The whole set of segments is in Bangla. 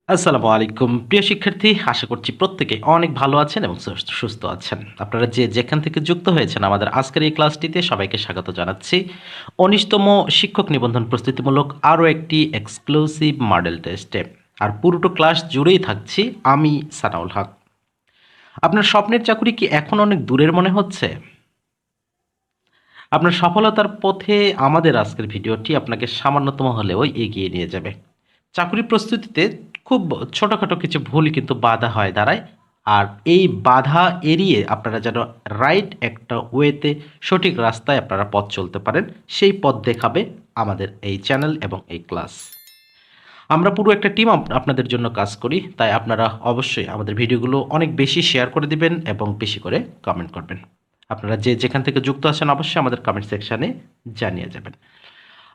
আসসালামু আলাইকুম প্রিয় শিক্ষার্থী, আশা করছি প্রত্যেকে অনেক ভালো আছেন এবং সুস্থ আছেন। আপনারা যে যেখান থেকে যুক্ত হয়েছেন আমাদের আজকের এই ক্লাসটিতে সবাইকে স্বাগত জানাচ্ছি। ১৯তম শিক্ষক নিবন্ধন প্রস্তুতিমূলক আরও একটি এক্সক্লুসিভ মডেল টেস্টে। আর পুরোটো ক্লাস জুড়েই থাকছি আমি সানাউল হক। আপনার স্বপ্নের চাকুরি কি এখন অনেক দূরের মনে হচ্ছে? আপনার সফলতার পথে আমাদের আজকের ভিডিওটি আপনাকে সামান্যতম হলেও এগিয়ে নিয়ে যাবে। চাকরি প্রস্তুতিতে খুব ছোটোখাটো কিছু ভুল কিন্তু বাধা হয়ে দাঁড়ায়। আর এই বাধা এড়িয়ে আপনারা যেন রাইট একটা ওয়েতে সঠিক রাস্তায় আপনারা পথ চলতে পারেন, সেই পথ দেখাবে আমাদের এই চ্যানেল এবং এই ক্লাস। আমরা পুরো একটা টিম আপনাদের জন্য কাজ করি, তাই আপনারা অবশ্যই আমাদের ভিডিওগুলো অনেক বেশি শেয়ার করে দিবেন এবং বেশি করে কমেন্ট করবেন। আপনারা যে যেখান থেকে যুক্ত আছেন অবশ্যই আমাদের কমেন্ট সেকশানে জানিয়ে যাবেন।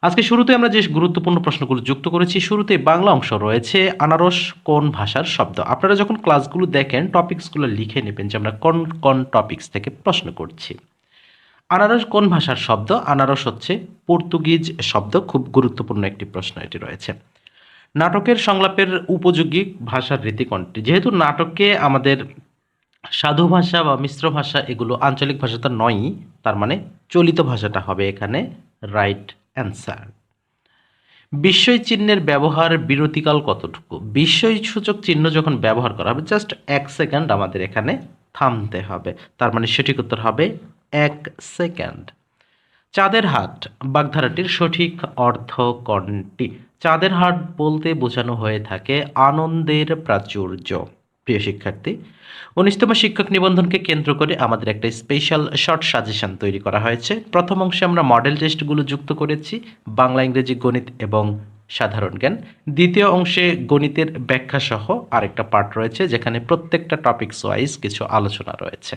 আজকে শুরুতে আমরা যে গুরুত্বপূর্ণ প্রশ্নগুলো যুক্ত করেছি, শুরুতে বাংলা অংশ রয়েছে আনারস কোন ভাষার শব্দ। আপনারা যখন ক্লাসগুলো দেখেন টপিকসগুলো লিখে নেবেন যে আমরা কোন কোন টপিকস থেকে প্রশ্ন করছি। আনারস কোন ভাষার শব্দ? আনারস হচ্ছে পর্তুগিজ শব্দ। খুব গুরুত্বপূর্ণ একটি প্রশ্ন এটি রয়েছে। নাটকের সংলাপের উপযোগী ভাষার রীতি কোনটি? যেহেতু নাটকে আমাদের সাধু ভাষা বা মিশ্র ভাষা এগুলো আঞ্চলিক ভাষা তো নয়ই, তার মানে চলিত ভাষাটা হবে এখানে রাইট অ্যান্সার। বিস্ময় চিহ্নের ব্যবহার বিরতিকাল কতটুকু? বিস্ময় সূচক চিহ্ন যখন ব্যবহার করা হবে জাস্ট ১ সেকেন্ড আমাদের এখানে থামতে হবে, তার মানে সঠিক উত্তর হবে ১ সেকেন্ড। চাঁদের হাট বাগধারাটির সঠিক অর্থ কোনটি? চাঁদের হাট বলতে বোঝানো হয়ে থাকে আনন্দের প্রাচুর্য। প্রিয় শিক্ষার্থী, ১৯তম শিক্ষক নিবন্ধনকে কেন্দ্র করে আমাদের একটা স্পেশাল শর্ট সাজেশন তৈরি করা হয়েছে। প্রথম অংশে আমরা মডেল টেস্টগুলো যুক্ত করেছি, বাংলা, ইংরেজি, গণিত এবং সাধারণ জ্ঞান। দ্বিতীয় অংশে গণিতের ব্যাখ্যা সহ আরেকটা পার্ট রয়েছে, যেখানে প্রত্যেকটা টপিকস ওয়াইজ কিছু আলোচনা রয়েছে।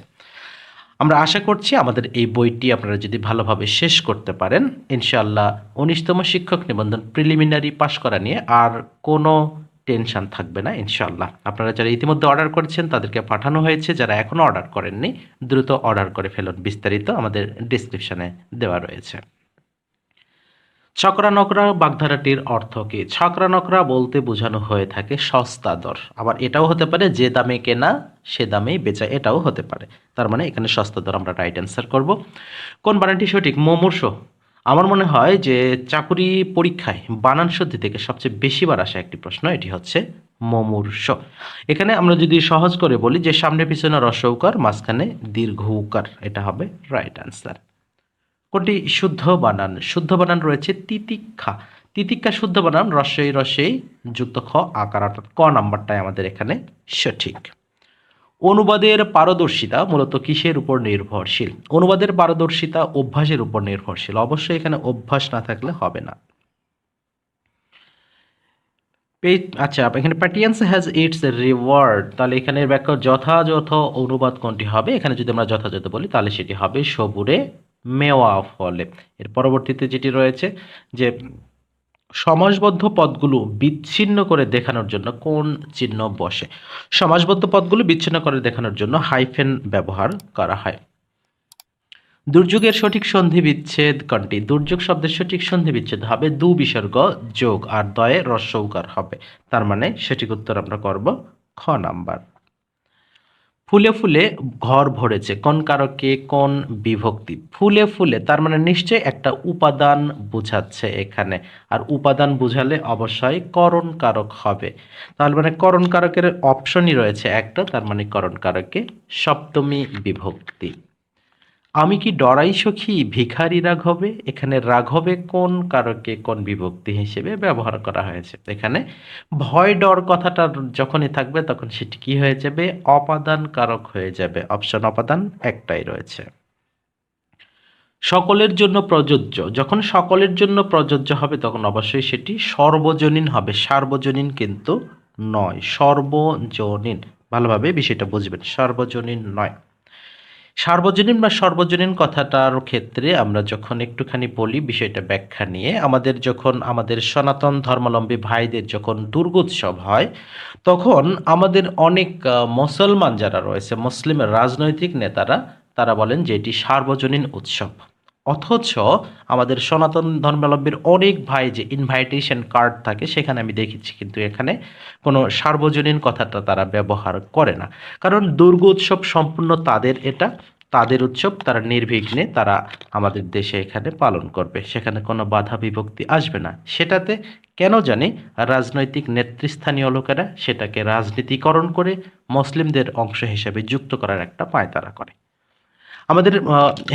আমরা আশা করছি আমাদের এই বইটি আপনারা যদি ভালোভাবে শেষ করতে পারেন, ইনশাআল্লাহ ১৯তম শিক্ষক নিবন্ধন প্রিলিমিনারি পাশ করা নিয়ে আর কোনো টেনশন থাকবে না ইনশাআল্লাহ। আপনারা যারা ইতিমধ্যে অর্ডার করেছেন তাদেরকে পাঠানো হয়েছে, যারা এখনও অর্ডার করেননি দ্রুত অর্ডার করে ফেলুন, বিস্তারিত আমাদের ডিসক্রিপশানে দেওয়া রয়েছে। ছকরা নকরা বাগধারাটির অর্থ কী? ছকরা নকরা বলতে বোঝানো হয়ে থাকে সস্তা দর। আবার এটাও হতে পারে যে দামে কেনা সে দামেই বেচা, এটাও হতে পারে। তার মানে এখানে সস্তা দর আমরা রাইট অ্যান্সার করব। কোন বানানটি সঠিক? মুমূর্ষু। আমার মনে হয় যে চাকুরি পরীক্ষায় বানান শুদ্ধি থেকে সবচেয়ে বেশিবার আসা একটি প্রশ্ন এটি হচ্ছে মুমূর্ষ। এখানে আমরা যদি সহজ করে বলি যে সামনে পিছনে হ্রস্ব উকার, মাঝখানে দীর্ঘ উকার, এটা হবে রাইট অ্যান্সার। কোনটি শুদ্ধ বানান? শুদ্ধ বানান রয়েছে তিতিক্ষা। তিতিক্ষা শুদ্ধ বানান রস্বই রস্বই যুক্ত খ আকার, অর্থাৎ ক নাম্বারটাই আমাদের এখানে সঠিক। অনুবাদের পারদর্শিতা মূলত কিসের উপর নির্ভরশীল? অনুবাদের পারদর্শিতা অভ্যাসের উপর নির্ভরশীল। অবশ্যই এখানে অভ্যাস না থাকলে হবে না। আচ্ছা, এখানে প্যাটিয়েন্স হ্যাজ ইটস রিওয়ার্ড, তাহলে এখানে ব্যাখ্যা যথাযথ অনুবাদ কোনটি হবে? এখানে যদি আমরা যথাযথ বলি তাহলে সেটি হবে সবুরে মেওয়া ফলে। এর পরবর্তীতে যেটি রয়েছে যে সমাসবদ্ধ পদগুলো বিচ্ছিন্ন করে দেখানোর জন্য কোন চিহ্ন বসে? সমাসবদ্ধ পদগুলো বিচ্ছিন্ন করে দেখানোর জন্য হাইফেন ব্যবহার করা হয়। দুর্যোগের সঠিক সন্ধি বিচ্ছেদ কোনটি? দুর্যোগ শব্দের সঠিক সন্ধি বিচ্ছেদ হবে দু বিসর্গ যোগ আর দয়ে হ্রস্ব উকার হবে, তার মানে সঠিক উত্তর আমরা করব খ নাম্বার। ফুলে ফুলে ঘর ভরেছে কোন কারকে কোন বিভক্তি? ফুলে ফুলে তার মানে নিশ্চয়ই একটা উপাদান বোঝাচ্ছে এখানে, আর উপাদান বুঝালে অবশ্যই করণ কারক হবে। তাহলে মানে করণ কারকের অপশনই রয়েছে একটা, তার মানে করণ কারকে সপ্তমী বিভক্তি। আমি কি ডরাই সখী ভিখারি রাঘবে? এখানে রাঘবে কোন কারকে কোন বিভক্তি হিসেবে ব্যবহার করা হয়েছে? এখানে ভয় ডর কথাটা যখনই থাকবে তখন সেটি কি হয়ে যাবে? অপাদান কারক হয়ে যাবে। অপশন অপাদান একটাই রয়েছে। সকলের জন্য প্রযোজ্য, যখন সকলের জন্য প্রযোজ্য হবে তখন অবশ্যই সেটি সর্বজনীন হবে, সার্বজনীন কিন্তু নয়, সর্বজনীন। ভালোভাবে বিষয়টা বুঝবেন, সর্বজনীন নয়। সার্বজনীন বা সর্বজনীন কথাটার ক্ষেত্রে আমরা যখন একটুখানি বলি বিষয়টা ব্যাখ্যা নিয়ে, আমাদের যখন আমাদের সনাতন ধর্মাবলম্বী ভাইদের যখন দুর্গোৎসব হয় তখন আমাদের অনেক মুসলমান যারা রয়েছে, মুসলিম রাজনৈতিক নেতারা, তারা বলেন যে এটি সার্বজনীন উৎসব। অথচ আমাদের সনাতন ধর্মাবলম্বীর অনেক ভাই যে ইনভাইটেশন কার্ড থাকে সেখানে আমি দেখেছি, কিন্তু এখানে কোনো সার্বজনীন কথাটা তারা ব্যবহার করে না। কারণ দুর্গোৎসব সম্পূর্ণ তাদের, এটা তাদের উৎসব, তারা নির্বিঘ্নে তারা আমাদের দেশে এখানে পালন করবে, সেখানে কোনো বাধা বিভক্তি আসবে না। সেটাতে কেন জানি রাজনৈতিক নেতৃস্থানীয় লোকেরা সেটাকে রাজনীতিকরণ করে মুসলিমদের অংশ হিসেবে যুক্ত করার একটা পায়তারা করে। আমাদের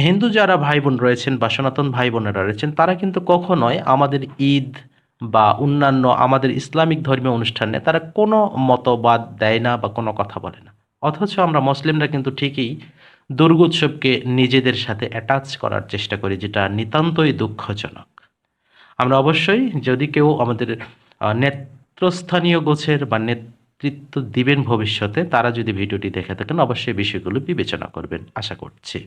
হিন্দু যারা ভাই বোন রয়েছেন বা সনাতন ভাই বোনেরা রয়েছেন, তারা কিন্তু কখনোই আমাদের ঈদ বা অন্যান্য আমাদের ইসলামিক ধর্মীয় অনুষ্ঠানে তারা কোনো মতবাদ দেয় না বা কোনো কথা বলে না। অথচ আমরা মুসলিমরা কিন্তু ঠিকই দুর্গোৎসবকে নিজেদের সাথে অ্যাটাচ করার চেষ্টা করি, যেটা নিতান্তই দুঃখজনক। আমরা অবশ্যই, যদি কেউ আমাদের নেতৃস্থানীয় গোছের বা নেতৃত্ব দিবেন ভবিষ্যতে, তারা যদি ভিডিওটি দেখে থাকেন অবশ্যই বিষয়গুলো বিবেচনা করবেন আশা করছি।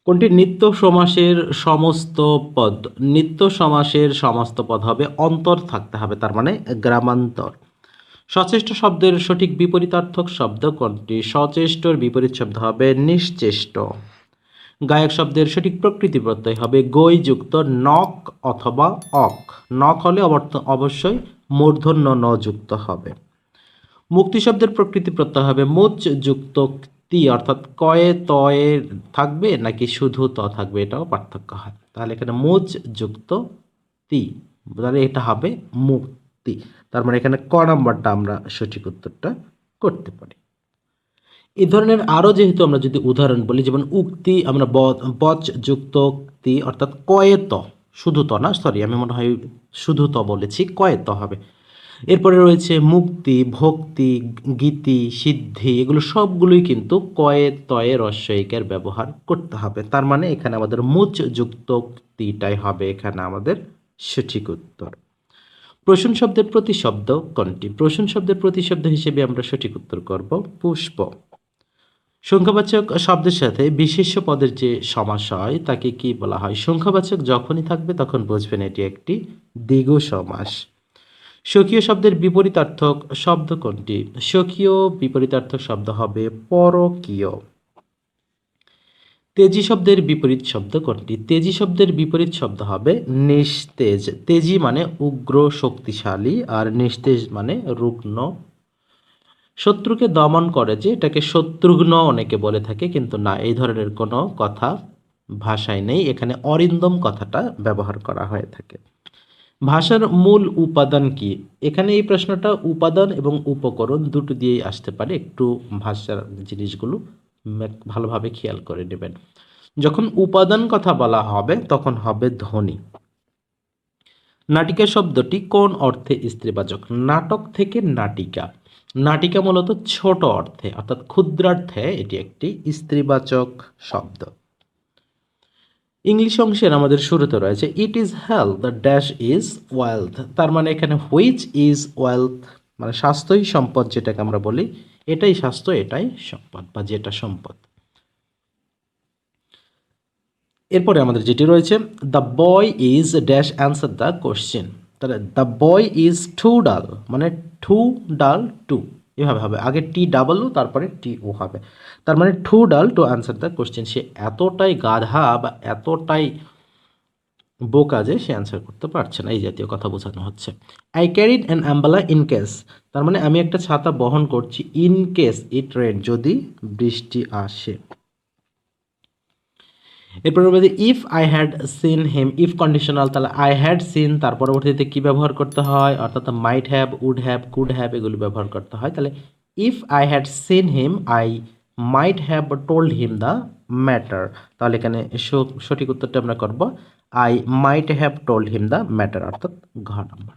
কোনটি নিত্য সমাসের সমস্ত পদ? নিত্য সমাসের সমস্ত পদ হবে অন্তর থাকতে হবে, তার মানে গ্রামান্তর। সচেষ্ট শব্দের সঠিক বিপরীতার্থক শব্দ কোনটি? সচেষ্টর বিপরীত শব্দ হবে নিশ্চেষ্ট। গায়ক শব্দের সঠিক প্রকৃতি প্রত্যয় হবে গই যুক্ত নক অথবা অক। নক হলে অবশ্যই মূর্ধন্য ন যুক্ত হবে। মুক্তি শব্দের প্রকৃতি প্রত্যয় হবে মুচ যুক্ত তি, অর্থাৎ কয়ে তয়ে থাকবে নাকি শুধু ত থাকবে, এটাও পার্থক্য হয়। তাহলে এখানে মুচ যুক্ত তি, তাহলে এটা হবে মুক্তি। তার মানে এখানে ক নাম্বারটা আমরা সঠিক উত্তরটা করতে পারি। এই ধরনের আরও যেহেতু আমরা যদি উদাহরণ বলি, যেমন উক্তি, আমরা বচ যুক্ত তি, অর্থাৎ কয়ে ত, শুধু ত না, সরি আমি মনে হয় শুধু ত বলেছি, কয়ে ত হবে। এরপরে রয়েছে মুক্তি, ভক্তি, গীতি, সিদ্ধি, এগুলো সবগুলোই কিন্তু কয়ে তয়ে রস্যইকার ব্যবহার করতে হবে। তার মানে এখানে আমাদের মুচ যুক্ত তিটাই হবে এখানে আমাদের সঠিক উত্তর। প্রসূন শব্দের প্রতিশব্দ কোনটি? প্রসূন শব্দের প্রতিশব্দ হিসেবে আমরা সঠিক উত্তর করব পুষ্প। সংখ্যাবাচক শব্দের সাথে বিশেষ্য পদের যে সমাস হয় তাকে কি বলা হয়? সংখ্যাবাচক যখনই থাকবে তখন বুঝবেন এটি একটি দ্বিগু সমাস। স্বকীয় শব্দের বিপরীতার্থক শব্দ কোনটি? স্বকীয় বিপরীতার্থক শব্দ হবে পরকীয়। তেজি শব্দের বিপরীত শব্দ কোনটি? তেজি শব্দের বিপরীত শব্দ হবে নিস্তেজ। তেজি মানে উগ্র শক্তিশালী, আর নিস্তেজ মানে রুগ্ন। শত্রুকে দমন করে যে, এটাকে শত্রুঘ্ন অনেকে বলে থাকে, কিন্তু না, এই ধরনের কোনো কথা ভাষায় নেই, এখানে অরিন্দম কথাটা ব্যবহার করা হয়ে থাকে। ভাষার মূল উপাদান কি? এখানে এই প্রশ্নটা উপাদান এবং উপকরণ দুটো দিয়েই আসতে পারে, একটু ভাষার জিনিসগুলো ভালোভাবে খেয়াল করে নেবেন। যখন উপাদান কথা বলা হবে তখন হবে ধ্বনি। নাটিকা শব্দটি কোন অর্থে স্ত্রীবাচক? নাটক থেকে নাটিকা। নাটিকা মূলত ছোট অর্থে অর্থাৎ ক্ষুদ্রার্থে এটি একটি স্ত্রীবাচক শব্দ। ইংলিশ অংশের আমাদের শুরুতে রয়েছে it is health the dash is wealth. তার মানে এখানে হুইচ ইজ ওয়েলথ মানে স্বাস্থ্যই সম্পদ, যেটাকে আমরা বলি এটাই স্বাস্থ্য, এটাই সম্পদ বা যেটা সম্পদ। এরপরে আমাদের যেটি রয়েছে the boy is dash answer the question. তাহলে দ্য বয় ইজ টু ডাল মানে টু ডাল টু, এভাবে হবে, আগে টি ডাবল ও তারপরে টি ও হবে। তার মানে টু ডাল টু অ্যান্সার দ্য কোশ্চেন, সে এতটাই গাধা বা এতটাই বোকা যে সে অ্যান্সার করতে পারছে না, এই জাতীয় কথা বোঝানো হচ্ছে। I carried an umbrella in case, তার মানে আমি একটা ছাতা বহন করছি ইন কেস ইট রেন, যদি বৃষ্টি আসে। এরপর বলতে if I had seen him, if conditional, তাহলে আই হ্যাড সিন তার পরবর্তীতে কি ব্যবহার করতে হয়, অর্থাৎ might have, would have, could have এগুলো ব্যবহার করতে হয়। তাহলে if I had seen him I might have told him the matter. তাহলে এখানে সঠিক উত্তরটা আমরা করব I might have told him the matter, অর্থাৎ ঘ নম্বর।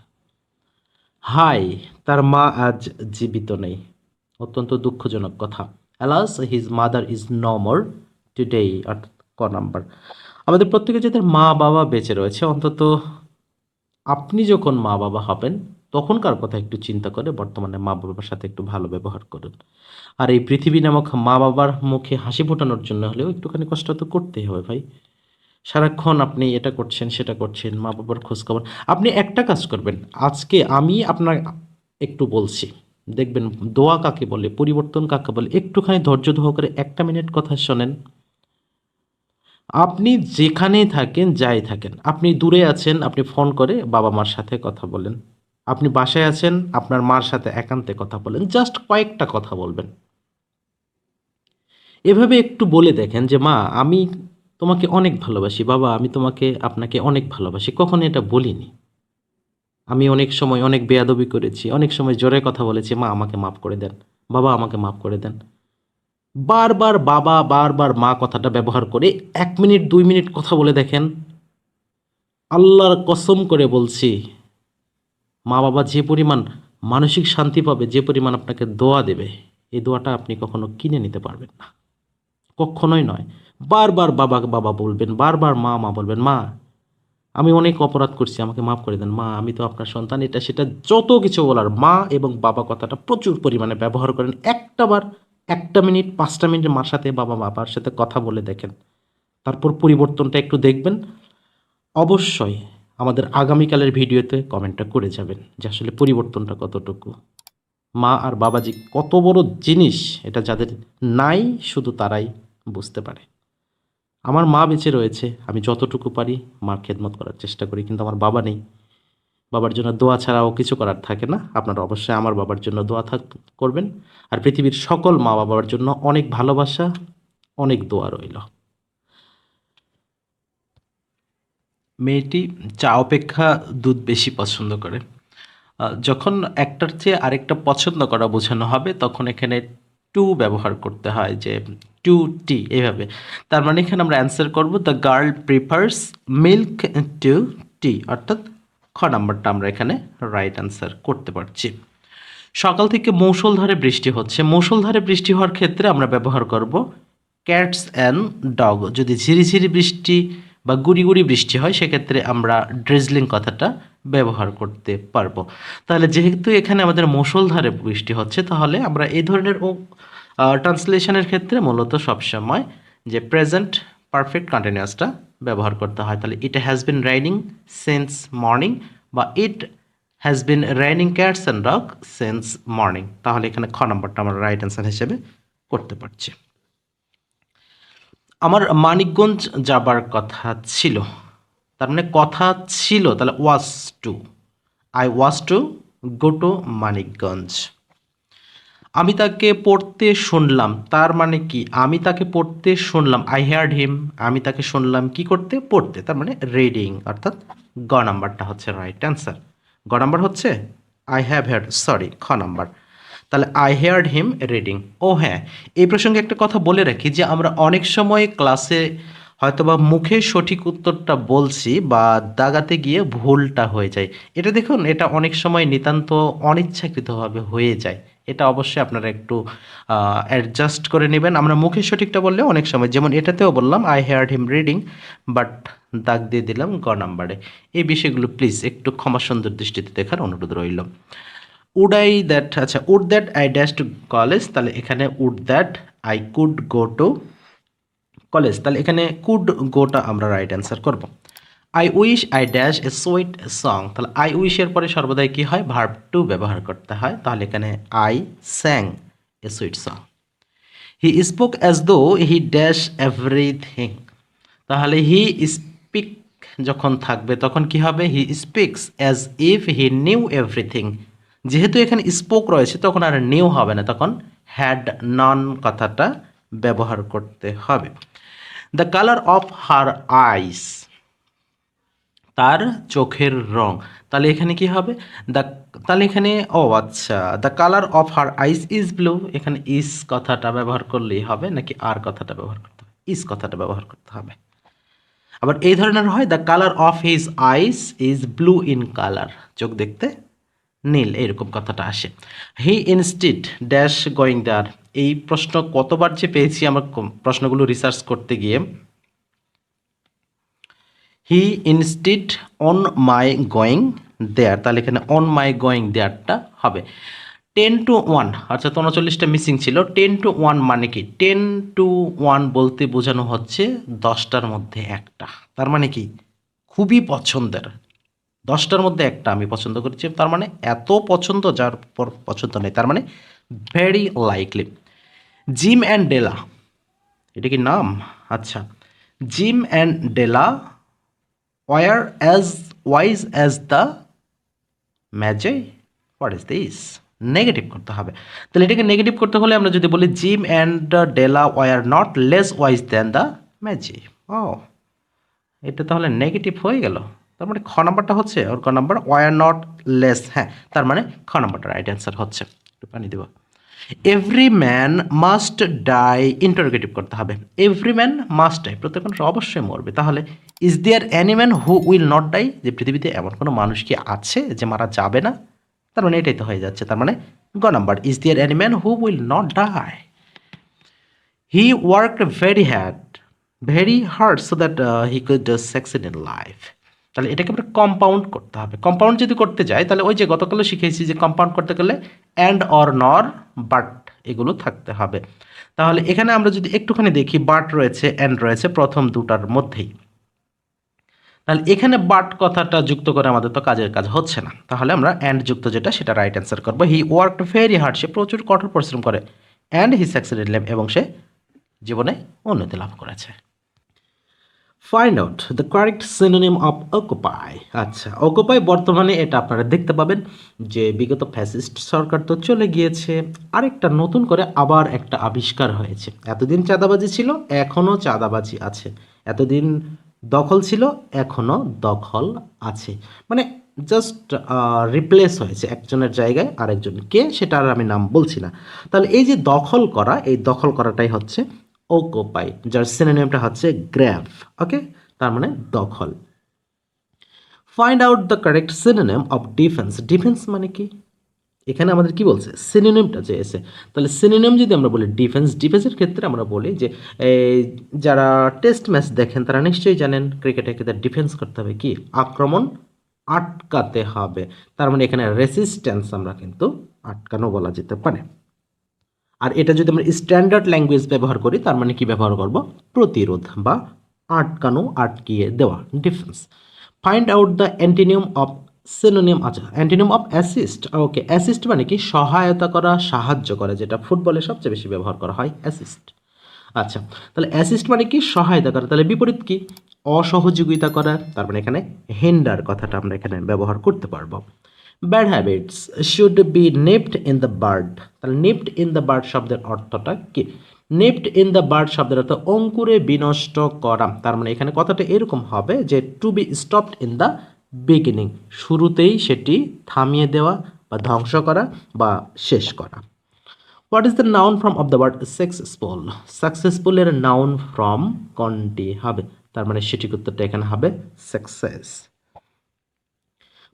হাই, তার মা আজ জীবিত নেই, অত্যন্ত দুঃখজনক কথা। Alas his mother is no more today, অর্থাৎ ক নাম্বার। আমাদের প্রত্যেকে যাদের মা বাবা বেঁচে রয়েছে, অন্তত আপনি যখন মা বাবা হবেন তখনকার কথা একটু চিন্তা করে বর্তমানে মা বাবার সাথে একটু ভালো ব্যবহার করুন। আর এই পৃথিবী নামক মা বাবার মুখে হাসি ফোটানোর জন্য হলেও একটুখানি কষ্ট তো করতেই হবে ভাই। সারাক্ষণ আপনি এটা করছেন সেটা করছেন, মা বাবার খোঁজখবর, আপনি একটা কাজ করবেন, আজকে আমি আপনার একটু বলছি, দেখবেন দোয়া কাকে বলে, পরিবর্তন কাকে বলে, একটুখানি ধৈর্য সহকারে একটা মিনিট কথা শোনেন। আপনি যেখানেই থাকেন, যাই থাকেন, আপনি দূরে আছেন, আপনি ফোন করে বাবা মার সাথে কথা বলেন। আপনি বাসায় আছেন, আপনার মার সাথে একান্তে কথা বলেন। জাস্ট কয়েকটা কথা বলবেন। এভাবে একটু বলে দেখেন যে, "মা, আমি তোমাকে অনেক ভালোবাসি। বাবা, আমি আপনাকে অনেক ভালোবাসি। কখনো এটা বলিনি। আমি অনেক সময় অনেক বেয়াদবি করেছি। অনেক সময় জোরে কথা বলেছি। মা, আমাকে মাফ করে দেন। বাবা, আমাকে মাফ করে দেন।" বারবার বাবা, বারবার মা কথাটা ব্যবহার করে ১ মিনিট ২ মিনিট কথা বলে দেখেন। আল্লাহর কসম করে বলছি, মা-বাবা যে পরিমাণ মানসিক শান্তি পাবে, যে পরিমাণ আপনাকে দোয়া দেবে, এই দোয়াটা আপনি কখনো কিনে নিতে পারবেন না। কক্ষনোই নয়। বারবার বাবাকে বাবা বলবেন, বারবার মা, মা বলবেন। "মা, আমি অনেক অপরাধ করছি, আমাকে মাফ করে দেন। মা, আমি তো আপনার সন্তান।" এটা সেটা যত কিছু বলার, মা এবং বাবা কথাটা প্রচুর পরিমাণে ব্যবহার করেন। একটা বার ১ টা মিনিট ৫ টা মিনিট মার সাথে বাবার সাথে কথা বলে দেখেন। তারপর পরিবর্তনটা একটু দেখবেন। অবশ্যই আমাদের আগামীকালের ভিডিওতে কমেন্টটা করে যাবেন যে আসলে পরিবর্তনটা কতটুকু। মা আর বাবা যে কত বড় জিনিস, এটা যাদের নাই শুধু তারাই বুঝতে পারে। আমার মা বেঁচে রয়েছে, আমি যতটুকু পারি মার খেদমত করার চেষ্টা করি, কিন্তু আমার বাবা নেই। বাবার জন্য দোয়া ছাড়াও কিছু করার থাকে না। আপনারা অবশ্যই আমার বাবার জন্য দোয়া করবেন। আর পৃথিবীর সকল মা বাবার জন্য অনেক ভালোবাসা, অনেক দোয়া রইল। মেয়েটি চা অপেক্ষা দুধ বেশি পছন্দ করে। যখন একটার চেয়ে আরেকটা পছন্দ করা বোঝানো হবে, তখন এখানে টু ব্যবহার করতে হয়, যে টু টি এভাবে। তার মানে এখানে আমরা অ্যান্সার করব, the girl prefers milk to tea, অর্থাৎ খ নাম্বারটা আমরা এখানে রাইট অ্যান্সার করতে পারছি। সকাল থেকে মৌসুলধারে বৃষ্টি হচ্ছে। মৌসুলধারে বৃষ্টি হওয়ার ক্ষেত্রে আমরা ব্যবহার করব ক্যাটস অ্যান্ড ডগ। যদি ঝিরিঝিরি বৃষ্টি বা গুড়ি গুড়ি বৃষ্টি হয়, সেক্ষেত্রে আমরা ড্রিজলিং কথাটা ব্যবহার করতে পারবো। তাহলে যেহেতু এখানে আমাদের মুষলধারে বৃষ্টি হচ্ছে, তাহলে আমরা এই ধরনের ট্রান্সলেশনের ক্ষেত্রে মূলত সবসময় যে প্রেজেন্ট পারফেক্ট কন্টিনিউয়াসটা ব্যবহার করতে হয়। তাহলে it has been raining since morning, বা it has been raining cats and dog since morning. তাহলে এখানে খ নম্বরটা আমরা রাইট অ্যান্সার হিসেবে করতে পারছি। আমার মানিকগঞ্জ যাবার কথা ছিল। তার মানে কথা ছিল, তাহলে was to. I was to go to Manikganj. আমি তাকে পড়তে শুনলাম, তার মানে কি? আমি তাকে পড়তে শুনলাম, আই হেয়ার্ড হিম। আমি তাকে শুনলাম কি করতে? পড়তে। তার মানে রিডিং, অর্থাৎ গ নাম্বারটা হচ্ছে রাইট অ্যান্সার। গ নাম্বার হচ্ছে আই হ্যাভ হেয়ার্ড, সরি, খ নাম্বার। তাহলে আই হেয়ার্ড হিম রিডিং। ও হ্যাঁ, এই প্রসঙ্গে একটা কথা বলে রাখি যে আমরা অনেক সময় ক্লাসে হয়তোবা মুখে সঠিক উত্তরটা বলছি, বা দাগাতে গিয়ে ভুলটা হয়ে যায়। এটা দেখুন, এটা অনেক সময় নিতান্ত অনিচ্ছাকৃতভাবে হয়ে যায়। এটা অবশ্যই আপনারা একটু অ্যাডজাস্ট করে নেবেন। আমরা মুখে সঠিকটা বললে অনেক সময়, যেমন এটাতেও বললাম I heard him reading, but দাগ দিয়ে দিলাম গ নাম্বারে। এই বিষয়গুলো প্লিজ একটু ক্ষমা সুন্দর দৃষ্টিতে দেখার অনুরোধ রইল। উড আই দ্যাট, আচ্ছা, would that I dash to college, তাহলে এখানে would that I could go to college, তাহলে এখানে কুড গোটা আমরা রাইট অ্যান্সার করব। I wish I dash a sweet song, তাহলে আই উইশের পরে সর্বদাই কী হয়? ভার্ব টু ব্যবহার করতে হয়। তাহলে এখানে I স্যাং A sweet song. He spoke as though he dash everything, তাহলে হি স্পিক যখন থাকবে তখন কি হবে? He speaks as if he knew everything. যেহেতু এখানে স্পোক রয়েছে, তখন আর নিউ হবে না, তখন হ্যাড নন কথাটা ব্যবহার করতে হবে। দ্য কালার অফ হার আইস, তার চোখের রং। তাহলে এখানে কি হবে? দ্য, তাহলে এখানে, ও আচ্ছা, the colour of her eyes is blue. এখানে ইজ কথাটা ব্যবহার করলেই হবে, নাকি আর কথাটা ব্যবহার করতে হবে? ইজ কথাটা ব্যবহার করতে হবে। আবার এই ধরনের হয়, the colour of his eyes is blue in colour, চোখ দেখতে নীল, এরকম কথাটা আসে। হি ইনস্টিড ড্যাশ গোয়িং দেয়ার, এই প্রশ্ন কতবার যে পেয়েছি আমার প্রশ্নগুলো রিসার্চ করতে গিয়ে। He insisted on my going there, তাহলে এখানে অন মাই গোয়িং দেয়ারটা হবে। 10 to 1, আচ্ছা, 39টা মিসিং ছিল। 10 to 1 মানে কি? 10 to 1 বলতে বোঝানো হচ্ছে 10টার মধ্যে একটা। তার মানে কি? খুবই পছন্দের, 10টার মধ্যে একটা আমি পছন্দ করেছি। তার মানে এত পছন্দ যার পর পছন্দ নেই, তার মানে very likely. Jim and Della, এটা কি নাম? আচ্ছা, Jim and Della were as wise as the Magi. What is this? Negative করতে হবে। তাহলে এটাকে নেগেটিভ করতে হলে আমরা যদি বলি Jim and Della were not less wise than the Magi. ও, এটা তাহলে নেগেটিভ হয়ে গেল। তার মানে খ নাম্বারটা হচ্ছে, ওর ক নাম্বার ওয়ার নট লেস। হ্যাঁ, তার মানে খ নাম্বারটা রাইট অ্যান্সার হচ্ছে। একটু পানি দেব। Every man must die, interrogative করতে হবে। এভরি ম্যান মাস্ট ডাই, প্রত্যেক মানুষ অবশ্যই মরবে। তাহলে is there any man who will not die, যে পৃথিবীতে এমন কোনো মানুষ কি আছে যে মারা যাবে না? তার মানে এটাই তো হয়ে যাচ্ছে। তার মানে গ number, is there any man who will not die. He worked very hard so that he could succeed in life. তাহলে এটাকে আমরা কম্পাউন্ড করতে হবে। কম্পাউন্ড যদি করতে যাই তাহলে ওই যে গতকালও শিখেছি যে কম্পাউন্ড করতে গেলে অ্যান্ড অর নর বাট এগুলো থাকতে হবে। তাহলে এখানে আমরা যদি একটুখানি দেখি, বাট রয়েছে অ্যান্ড রয়েছে প্রথম দুটার মধ্যেই। তাহলে এখানে বাট কথাটা যুক্ত করে আমাদের তো কাজের কাজ হচ্ছে না। তাহলে আমরা অ্যান্ড যুক্ত যেটা সেটা রাইট অ্যান্সার করবো। হি ওয়ার্কড ভেরি হার্ড, সে প্রচুর কঠোর পরিশ্রম করে। অ্যান্ড হি সাকসিডেড লাইফ, এবং সে জীবনে উন্নতি লাভ করেছে। Find out the correct synonym of occupy. আচ্ছা, অকুপাই বর্তমানে এটা আপনারা দেখতে পাবেন যে বিগত ফ্যাসিস্ট সরকার তো চলে গিয়েছে, আরেকটা নতুন করে আবার একটা আবিষ্কার হয়েছে। এতদিন চাঁদাবাজি ছিল, এখনও চাঁদাবাজি আছে। এতদিন দখল ছিল, এখনও দখল আছে। মানে জাস্ট রিপ্লেস হয়েছে একজনের জায়গায় আরেকজন। কে সেটা আর আমি নাম বলছি না। তাহলে এই যে দখল করা, এই দখল করাটাই হচ্ছে অকুপাই, যার সিনোনিমটা হচ্ছে গ্র্যাব। ওকে, তার মানে দখল। Find out the correct synonym of defence. Defence মানে কি? এখানে আমাদের কি বলছে? সিনোনিমটা চেয়েছে। তাহলে সিনোনিম যদি আমরা বলি ডিফেন্স, ডিফেন্সের ক্ষেত্রে আমরা বলি যে যারা টেস্ট ম্যাচ দেখেন তারা নিশ্চয়ই জানেন ক্রিকেটে ক্ষেত্রে ডিফেন্স করতে হবে কি? আক্রমণ আটকাতে হবে। তার মানে এখানে রেসিস্ট্যান্স আমরা কিন্তু আটকানো বলা যেতে পারে। আর এটা যদি আমরা স্ট্যান্ডার্ড ল্যাঙ্গুয়েজ ব্যবহার করি তার মানে কি ব্যবহার করব? প্রতিরোধ বা আটকানো, আটকিয়ে দেওয়া, defence. Find out the antonym of synonym. আচ্ছা, antonym of assist. Okay, assist মানে কি? সহায়তা করা, সাহায্য করা, যেটা ফুটবলে সবচেয়ে বেশি ব্যবহার করা হয়, অ্যাসিস্ট। আচ্ছা, তাহলে অ্যাসিস্ট মানে কি? সহায়তা করা। তাহলে বিপরীত কি? অসহযোগিতা করা। তার মানে এখানে হিন্ডার কথাটা আমরা এখানে ব্যবহার করতে পারবো। Bad habits should be নিপড in the bird. তাহলে নিপড ইন দ্য বার্ড শব্দের অর্থটা কি? নিপড ইন দ্য বার্ড শব্দের অর্থ অঙ্কুরে বিনষ্ট করা। তার মানে এখানে কথাটা এরকম হবে যে to be stopped in the beginning, শুরুতেই সেটি থামিয়ে দেওয়া বা ধ্বংস করা বা শেষ করা। What is the noun form of the word successful? সাকসেসফুলের নাউন ফর্ম কোনটি হবে? তার মানে সেটির উত্তরটা এখানে হবে success.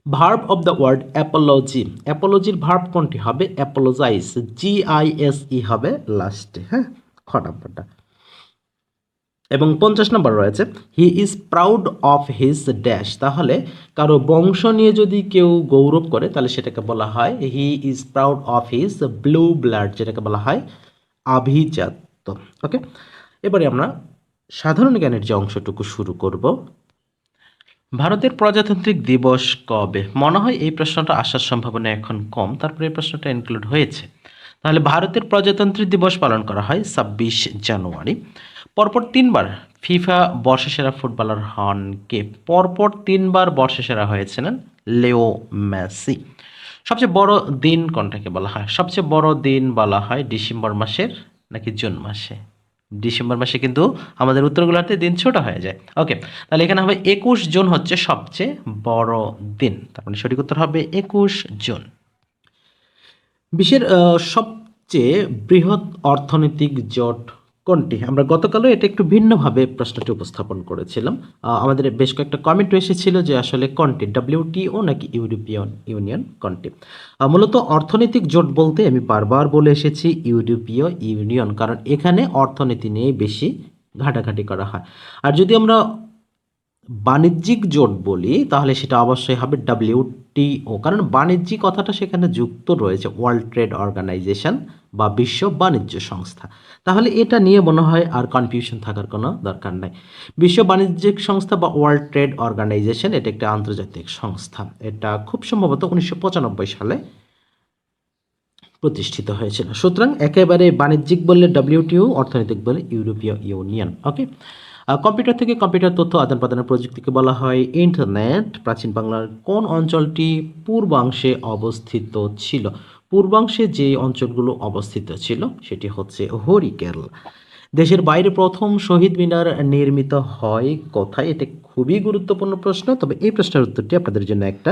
Verb of the word apology. অ্যাপোলজির ভার্ব কোনটি হবে? অ্যাপোলোজাইজ, GISE হবে লাস্টে। হ্যাঁ, খ নাম্বারটা। এবং 50 নম্বর রয়েছে he is proud of his dash. তাহলে কারো বংশ নিয়ে যদি কেউ গৌরব করে তাহলে সেটাকে বলা হয় he is proud of his blue blood, যেটাকে বলা হয় আভিজাত্য। ওকে, এবারে আমরা সাধারণ জ্ঞানের যে অংশটুকু শুরু করব। ভারতের প্রজাতান্ত্রিক দিবস কবে? মনে হয় এই প্রশ্নটা আসার সম্ভাবনা এখন কম, তারপরে এই প্রশ্নটা ইনক্লুড হয়েছে। তাহলে ভারতের প্রজাতন্ত্রী দিবস পালন করা হয় 26 জানুয়ারি। পরপর 3বার ফিফা বর্ষসেরা ফুটবলার হন কে? পরপর 3বার বর্ষসেরা হয়েছিলেন লেও মেসি। সবচেয়ে বড় দিন কোনটাকে বলা হয়? সবচেয়ে বড় দিন বলা হয় ডিসেম্বর মাসের নাকি জুন মাসে? ডিসেম্বর মাসে কিন্তু আমাদের উত্তরগুলোতে দিন ছোট হয়ে যায়। ওকে, তাহলে এখানে হবে 21 জুন হচ্ছে সবচেয়ে বড় দিন। তার মানে সঠিক উত্তর হবে 21 জুন। বিশ্বের সবচেয়ে বৃহৎ অর্থনৈতিক জোট কোনটি? আমরা গতকালও এটা একটু ভিন্নভাবে প্রশ্নটি উপস্থাপন করেছিলাম। আমাদের বেশ কয়েকটা কমেন্ট এসেছিল যে আসলে কোনটি, WTO নাকি ইউরোপিয়ান ইউনিয়ন, কোনটি? মূলত অর্থনৈতিক জোট বলতে আমি বারবার বলে এসেছি ইউরোপীয় ইউনিয়ন, কারণ এখানে অর্থনীতি নিয়ে বেশি ঘাটাঘাটি করা হয়। আর যদি আমরা বাণিজ্যিক জোট বলি তাহলে সেটা অবশ্যই হবে WTO, কারণ বাণিজ্যিক কথাটা সেখানে যুক্ত রয়েছে ওয়ার্ল্ড ট্রেড অর্গানাইজেশন বা বিশ্ব বাণিজ্য সংস্থা। তাহলে এটা নিয়ে মনে হয় আর কনফিউশন থাকার কোনো দরকার নাই। বিশ্ব বাণিজ্যিক সংস্থা বা ওয়ার্ল্ড ট্রেড অর্গানাইজেশন এটা একটা আন্তর্জাতিক সংস্থা। এটা খুব সম্ভবত 1995 সালে প্রতিষ্ঠিত হয়েছিল। সুতরাং একেবারে বাণিজ্যিক বললে WTO, অর্থনৈতিক বলে ইউরোপীয় ইউনিয়ন। ওকে, কম্পিউটার থেকে কম্পিউটার তথ্য আদান প্রদানের প্রযুক্তিকে বলা হয় ইন্টারনেট। প্রাচীন বাংলার কোন অঞ্চলটি পূর্বাংশে অবস্থিত ছিল? পূর্বাংশে যে অঞ্চলগুলো অবস্থিত ছিল সেটি হচ্ছে হরিকেল। দেশের বাইরে প্রথম শহীদ মিনার নির্মিত হয় কোথায়? এটা খুবই গুরুত্বপূর্ণ প্রশ্ন, তবে এই প্রশ্নের উত্তরটি আপনাদের জন্য একটা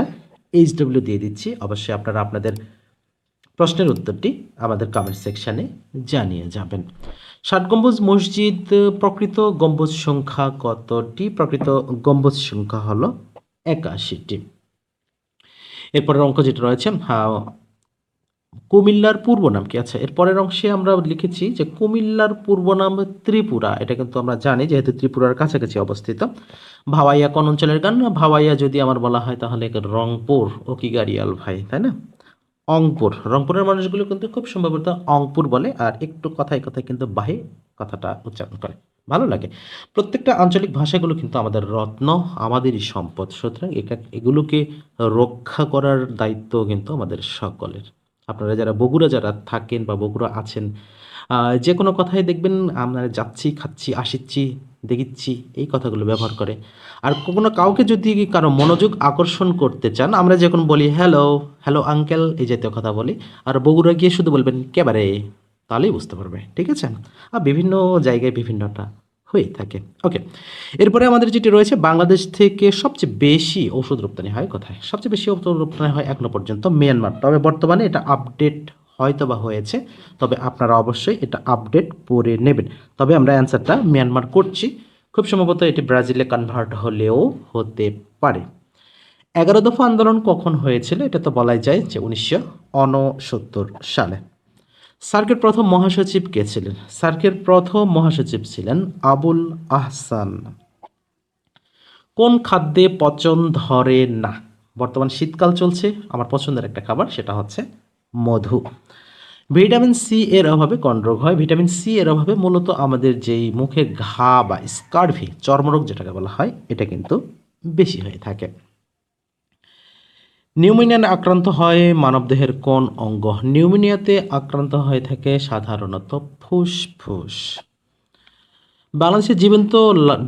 এইচডব্লিউ দিয়ে দিচ্ছি। অবশ্যই আপনারা আপনাদের প্রশ্নের উত্তরটি আমাদের কমেন্ট সেকশানে জানিয়ে যাবেন। ষাট গম্বুজ মসজিদ প্রকৃত গম্বুজ সংখ্যা কতটি? প্রকৃত গম্বুজ সংখ্যা হলো ৮১টি। এরপরের অঙ্ক যেটা রয়েছে, কুমিল্লার পূর্ব নাম কি? আচ্ছা, এর পরের অংশে আমরা লিখেছি যে কুমিল্লার পূর্ব নাম ত্রিপুরা। এটা কিন্তু আমরা জানি, যেহেতু ত্রিপুরার কাছাকাছি অবস্থিত। ভাওয়াইয়া কোন অঞ্চলের গান? ভাওয়াইয়া যদি আমার বলা হয় তাহলে রংপুর। ও কি গাড়িয়াল ভাই, তাই না? অংপুর, রংপুরের মানুষগুলো কিন্তু খুব সম্ভবত অংপুর বলে, আর একটু কথায় কথায় কিন্তু বাহে কথাটা উচ্চারণ করে, ভালো লাগে। প্রত্যেকটা আঞ্চলিক ভাষাগুলো কিন্তু আমাদের রত্ন, আমাদেরই সম্পদ। সুতরাং এগুলোকে রক্ষা করার দায়িত্ব কিন্তু আমাদের সকলের। আপনারা যারা বগুড়া যারা থাকেন বা বগুড়া আছেন, যে কোনো কথাই দেখবেন আমরা যাচ্ছি, খাচ্ছি, আসিচ্ছি, দেখিচ্ছি, এই কথাগুলো ব্যবহার করে। আর কোনো কাউকে যদি কারো মনোযোগ আকর্ষণ করতে চান, আমরা যখন বলি হ্যালো, হ্যালো আঙ্কেল, এই জাতীয় কথা বলি। আর বগুড়া গিয়ে শুধু বলবেন কেবারে, তাহলেই বুঝতে পারবে, ঠিক আছে? আর বিভিন্ন জায়গায় বিভিন্নটা হয়ে থাকে। ওকে, এরপরে আমাদের যেটি রয়েছে, বাংলাদেশ থেকে সবচেয়ে বেশি ওষুধ রপ্তানি হয় কোথায়? সবচেয়ে বেশি ওষুধ রপ্তানি হয় এখনো পর্যন্ত মিয়ানমার, তবে বর্তমানে এটা আপডেট হয়তো বা হয়েছে, তবে আপনারা অবশ্যই এটা আপডেট করে নেবেন। তবে আমরা অ্যান্সারটা মিয়ানমার করছি, খুব সম্ভবত এটি ব্রাজিলে কনভার্ট হলেও হতে পারে। ১১ দফা আন্দোলন কখন হয়েছিল? এটা তো বলাই যায় যে ১৯৬৯ সালে। সার্কের প্রথম মহাসচিব কে ছিলেন? সার্কের প্রথম মহাসচিব ছিলেন আবুল আহসান। কোন খাদ্যে পচন ধরে না? বর্তমান শীতকাল চলছে, আমার পছন্দের একটা খাবার, সেটা হচ্ছে মধু। ভিটামিন সি এর অভাবে কোন রোগ হয়? ভিটামিন সি এর অভাবে মূলত আমাদের যেই মুখে ঘা বা স্কারভি, চর্মরোগ যেটাকে বলা হয়, এটা কিন্তু বেশি হয়ে থাকে। নিউমোনিয়ায় আক্রান্ত হয় মানবদেহের কোন অঙ্গ? নিউমোনিয়াতে আক্রান্ত হয়ে থাকে সাধারণত ফুসফুস। বাংলাদেশের জীবন্ত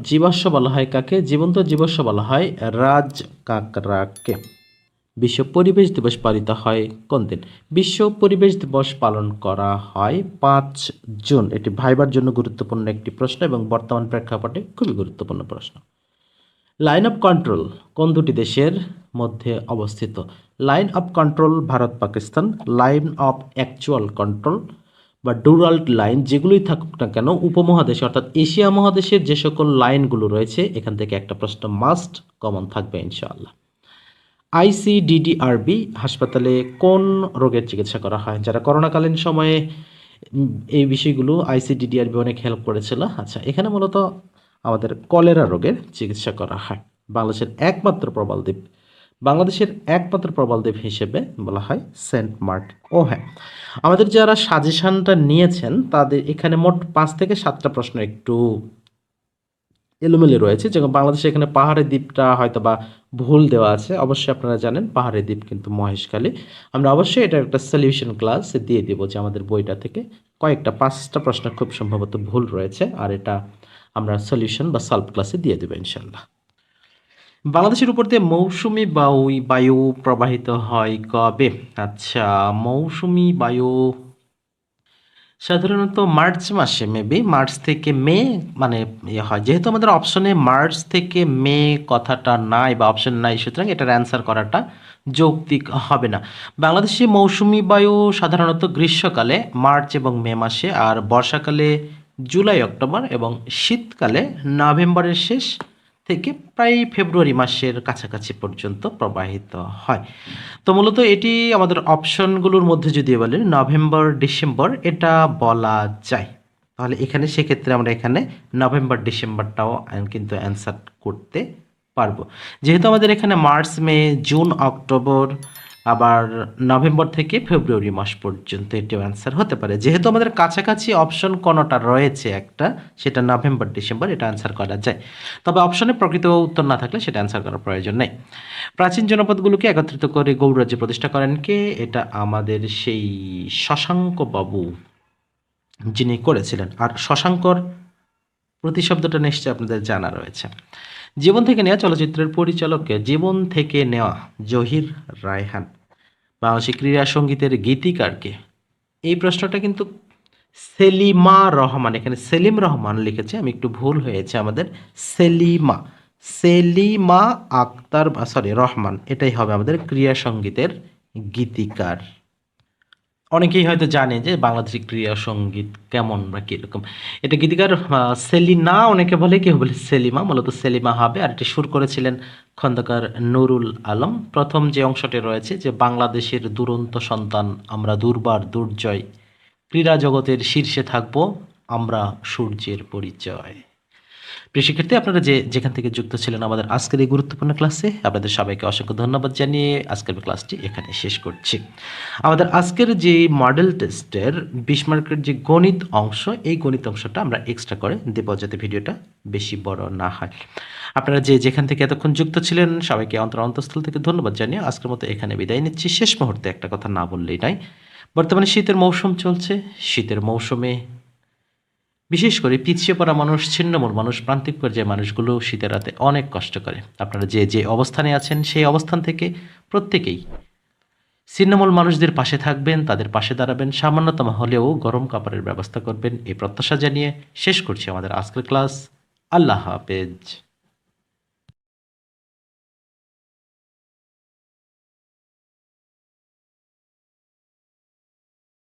জীবাশ্ম বলা হয় কাকে? জীবন্ত জীবাশ্ম বলা হয় রাজ কাঁকড়াকে। বিশ্ব পরিবেশ দিবস পালিত হয় কোন দিন? বিশ্ব পরিবেশ দিবস পালন করা হয় ৫ জুন। এটি ভাইবার জন্য গুরুত্বপূর্ণ একটি প্রশ্ন এবং বর্তমান প্রেক্ষাপটে খুবই গুরুত্বপূর্ণ প্রশ্ন। লাইন অফ কন্ট্রোল কোন দুটি দেশের মধ্যে অবস্থিত? Line of control Bharat Pakistan. Line of actual control বা ডুরাল্ড লাইন যেগুলোই থাকুক না কেন, উপমহাদেশে অর্থাৎ এশিয়া মহাদেশের যে সকল লাইনগুলো রয়েছে, এখান থেকে একটা প্রশ্ন মাস্ট কমন থাকবে ইনশাআল্লাহ। আইসিডিডিআরবি হাসপাতালে কোন রোগের চিকিৎসা করা হয়? যারা করোনাকালীন সময়ে এই বিষয়গুলো আইসিডিডিআরবি অনেক হেল্প করেছিল। আচ্ছা, এখানে মূলত আমাদের কলেরা রোগের চিকিৎসা করা হয়। বাংলাদেশের একমাত্র প্রবাল দ্বীপ হিসেবে বলা হয় সেন্ট মার্টিন। ও হ্যাঁ, আমাদের যারা সাজেশনটা নিয়েছেন তাদের এখানে মোট ৫ থেকে ৭টা প্রশ্ন একটু এলোমেলো রয়েছে, যেমন বাংলাদেশে এখানে পাহাড়ের দ্বীপটা হয়তো বা ভুল দেওয়া আছে। অবশ্যই আপনারা জানেন পাহাড়ের দ্বীপ কিন্তু মহেশখালী। আমরা অবশ্যই এটা একটা সলিউশন ক্লাস দিয়ে দিব, যে আমাদের বইটা থেকে কয়েকটা ৫টা প্রশ্ন খুব সম্ভবত ভুল রয়েছে, আর এটা আমরা সলিউশন বা সলভ ক্লাসে দিয়ে দেবো ইনশাল্লাহ। বাংলাদেশের উপর দিয়ে মৌসুমি বায়ু প্রবাহিত হয় কবে? আচ্ছা, মৌসুমি বায়ু সাধারণত মার্চ মাসে, মেবি মার্চ থেকে মে, মানে হয়, যেহেতু আমাদের অপশনে মার্চ থেকে মে কথাটা নাই বা অপশন নাই, সুতরাং এটার অ্যান্সার করাটা যৌক্তিক হবে না। বাংলাদেশে মৌসুমি বায়ু সাধারণত গ্রীষ্মকালে মার্চ এবং মে মাসে, আর বর্ষাকালে জুলাই অক্টোবর, এবং শীতকালে নভেম্বরের শেষ থেকে প্রায় ফেব্রুয়ারি মাসের কাছাকাছি পর্যন্ত প্রবাহিত হয়। তো মূলত এটি আমাদের অপশনগুলোর মধ্যে যদি বলি নভেম্বর ডিসেম্বর, এটা বলা যায়। তাহলে এখানে সেক্ষেত্রে আমরা এখানে নভেম্বর ডিসেম্বরটাও কিন্তু অ্যান্সার করতে পারবো। যেহেতু আমাদের এখানে মার্চ মে জুন অক্টোবর, আবার নভেম্বর থেকে ফেব্রুয়ারি মাস পর্যন্ত এটিও অ্যান্সার হতে পারে। যেহেতু আমাদের কাছাকাছি অপশন কোনোটা রয়েছে একটা, সেটা নভেম্বর ডিসেম্বর, এটা অ্যান্সার করা যায়। তবে অপশনে প্রকৃত উত্তর না থাকলে সেটা অ্যান্সার করার প্রয়োজন নেই। প্রাচীন জনপদগুলোকে একত্রিত করে গৌড়রাজ্য প্রতিষ্ঠা করেন কে? এটা আমাদের সেই শশাঙ্ক বাবু যিনি করেছিলেন। আর শশাঙ্কর প্রতিশব্দটা নিশ্চয়ই আপনাদের জানা রয়েছে। জীবন থেকে নেওয়া চলচ্চিত্রের পরিচালককে জীবন থেকে নেওয়া জহির রায়হান। বাংলাদেশী ক্রীড়া সঙ্গীতের গীতিকারকে? এই প্রশ্নটা কিন্তু সেলিমা রহমান, এখানে সেলিম রহমান লিখেছে, আমি একটু ভুল হয়েছে আমাদের। সেলিমা, সেলিমা আক্তার, সরি রহমান, এটাই হবে আমাদের ক্রীড়া সঙ্গীতের গীতিকার। অনেকেই হয়তো জানে যে বাংলাদেশি ক্রীড়া সঙ্গীত কেমন বা কীরকম। এটা গীতিকার সেলিনা, অনেকে বলে, কেউ বলে সেলিমা, মূলত সেলিমা হবে। আর এটি সুর করেছিলেন খন্দকার নুরুল আলম। প্রথম যে অংশটি রয়েছে যে বাংলাদেশের দুরন্ত সন্তান আমরা, দুর্বার দুর্জয়, ক্রীড়া জগতের শীর্ষে থাকব আমরা, সূর্যের পরিচয়। প্রিয় শিক্ষার্থী, আপনারা যেখান থেকে যুক্ত ছিলেন আমাদের আজকের এই গুরুত্বপূর্ণ ক্লাসে, আপনাদের সবাইকে অসংখ্য ধন্যবাদ জানিয়ে আজকের ক্লাসটি এখানে শেষ করছি। আমাদের আজকের যে মডেল টেস্টের 20 মার্কের যে গণিত অংশ, এই গণিত অংশটা আমরা এক্সট্রা করে দেব যাতে ভিডিওটা বেশি বড় না হয়। আপনারা যেখান থেকে এতক্ষণ যুক্ত ছিলেন সবাইকে অন্তঃস্থল থেকে ধন্যবাদ জানিয়ে আজকের মতো এখানে বিদায় নিচ্ছি। শেষ মুহূর্তে একটা কথা না বললেই নয়, বর্তমানে শীতের মৌসুম চলছে। শীতের মৌসুমে বিশেষ করে পিছিয়ে পড়া মানুষ, ছিন্নমূল মানুষ, প্রান্তিক পর্যায়ে মানুষগুলো শীতের রাতে অনেক কষ্ট করে। আপনারা যে অবস্থানে আছেন সেই অবস্থান থেকে প্রত্যেকেই ছিন্নমূল মানুষদের পাশে থাকবেন, তাদের পাশে দাঁড়াবেন, সামান্যতম হলেও গরম কাপড়ের ব্যবস্থা করবেন, এই প্রত্যাশা জানিয়ে শেষ করছি আমাদের আজকের ক্লাস। আল্লাহ হাফেজ।